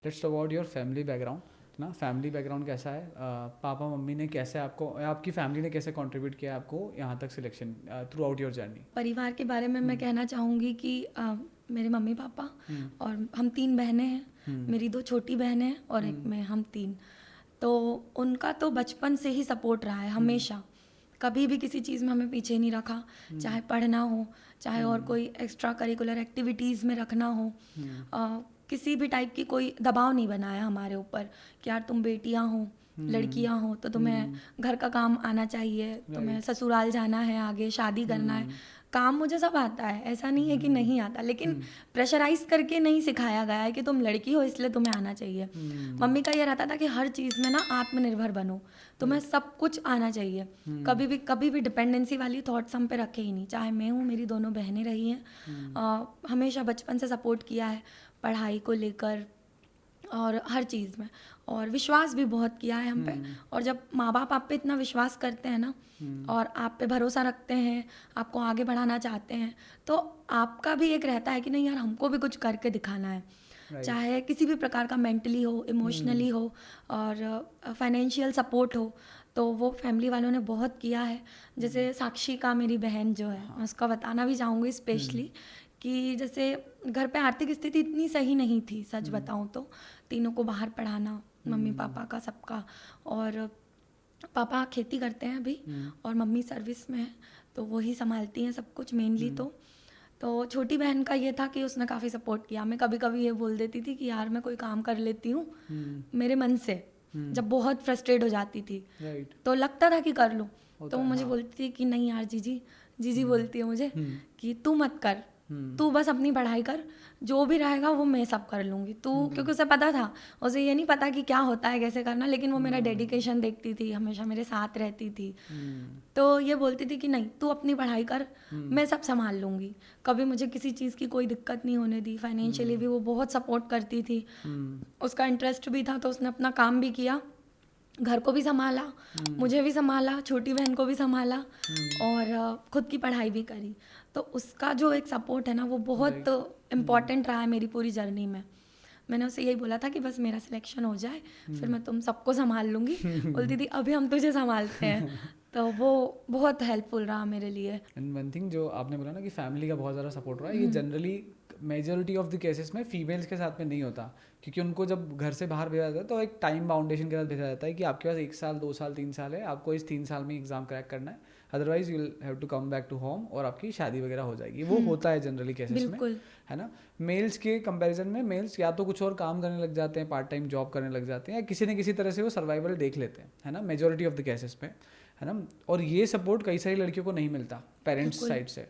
Let's talk about your family background ना, family background कैसा है? पापा मम्मी ने कैसे आपको, आपकी फैमिली ने कैसे कंट्रीब्यूट किया आपको यहाँ तक selection through out your journey? परिवार के बारे में मैं कहना चाहूँगी कि मेरे मम्मी पापा और हम 3 बहनें हैं। मेरी 2 छोटी बहनें हैं और एक मैं, हम 3। तो उनका तो बचपन से ही सपोर्ट रहा है हमेशा। कभी भी किसी चीज़ में हमें पीछे नहीं रखा, चाहे पढ़ना हो, चाहे और कोई एक्स्ट्रा करिकुलर एक्टिविटीज़ में रखना हो। किसी भी टाइप की कोई दबाव नहीं बनाया हमारे ऊपर कि यार तुम बेटियां हो, लड़कियां हो तो तुम्हें घर का काम आना चाहिए, तुम्हें ससुराल जाना है, आगे शादी करना है। काम मुझे सब आता है, ऐसा नहीं है कि नहीं आता, लेकिन प्रेशराइज करके नहीं सिखाया गया है कि तुम लड़की हो इसलिए तुम्हें आना चाहिए। मम्मी का ये रहता था कि हर चीज़ में ना आत्मनिर्भर बनो, तुम्हें सब कुछ आना चाहिए। कभी भी डिपेंडेंसी वाली थॉट्स हम पे रखे ही नहीं। चाहे मैं हूँ, मेरी दोनों बहनें रही हैं, हमेशा बचपन से सपोर्ट किया है पढ़ाई को लेकर और हर चीज़ में, और विश्वास भी बहुत किया है हम पे। और जब माँ बाप आप पे इतना विश्वास करते हैं ना और आप पे भरोसा रखते हैं, आपको आगे बढ़ाना चाहते हैं, तो आपका भी एक रहता है कि नहीं यार हमको भी कुछ करके दिखाना है। चाहे किसी भी प्रकार का मेंटली हो, इमोशनली हो और फाइनेंशियल सपोर्ट हो, तो वो फैमिली वालों ने बहुत किया है। जैसे साक्षी का, मेरी बहन जो है, मैं उसका बताना भी चाहूँगी स्पेशली कि जैसे घर पे आर्थिक स्थिति इतनी सही नहीं थी, सच बताऊं तो। तीनों को बाहर पढ़ाना, मम्मी पापा का सबका, और पापा खेती करते हैं अभी और मम्मी सर्विस में है, तो वही संभालती हैं सब कुछ मेनली। तो छोटी बहन का ये था कि उसने काफ़ी सपोर्ट किया। मैं कभी कभी ये बोल देती थी कि यार मैं कोई काम कर लेती हूँ मेरे मन से, जब बहुत फ्रस्ट्रेट हो जाती थी तो लगता था कि कर लूँ, तो वो मुझे बोलती थी कि नहीं यार जीजी बोलती है मुझे कि तू मत कर, तू बस अपनी पढ़ाई कर, जो भी रहेगा वो मैं सब कर लूँगी, तू। क्योंकि उसे पता था, उसे ये नहीं पता कि क्या होता है, कैसे करना, लेकिन वो मेरा डेडिकेशन देखती थी, हमेशा मेरे साथ रहती थी। तो ये बोलती थी कि नहीं तू अपनी पढ़ाई कर, मैं सब संभाल लूँगी। कभी मुझे किसी चीज़ की कोई दिक्कत नहीं होने दी। फाइनेंशियली भी वो बहुत सपोर्ट करती थी, उसका इंटरेस्ट भी था, तो उसने अपना काम भी किया, घर को भी संभाला, मुझे भी संभाला, छोटी बहन को भी संभाला और खुद की पढ़ाई भी करी। तो उसका जो एक सपोर्ट है ना, वो बहुत इम्पॉर्टेंट रहा है मेरी पूरी जर्नी में। मैंने उसे यही बोला था कि बस मेरा सिलेक्शन हो जाए, फिर मैं तुम सबको संभाल लूँगी। बोलती थी अभी हम तुझे संभालते हैं। तो वो बहुत हेल्पफुल रहा मेरे लिए। एंड वन थिंग जो आपने बोला ना कि फैमिली का बहुत ज़्यादा सपोर्ट रहा है, ये generally majority of the cases में फीमेल्स के साथ में नहीं होता, क्योंकि उनको जब घर से बाहर भेजा जाता है तो एक टाइम बाउंडेशन के साथ भेजा जाता है कि आपके पास 1 साल 2 साल 3 साल है, आपको इस 3 साल में एग्जाम क्रैक करना है, otherwise you will have to come back to home और आपकी शादी वगैरह हो जाएगी। वो होता है जनरली केसेस में, है ना। मेल्स के कंपैरिजन में मेल्स या तो कुछ और काम करने लग जाते हैं, पार्ट टाइम जॉब करने लग जाते हैं, या किसी न किसी तरह से वो सर्वाइवल देख लेते हैं, है ना, मेजोरिटी ऑफ द केसेस में, है ना। और ये सपोर्ट कई सारी लड़कियों को नहीं मिलता पेरेंट्स साइड से।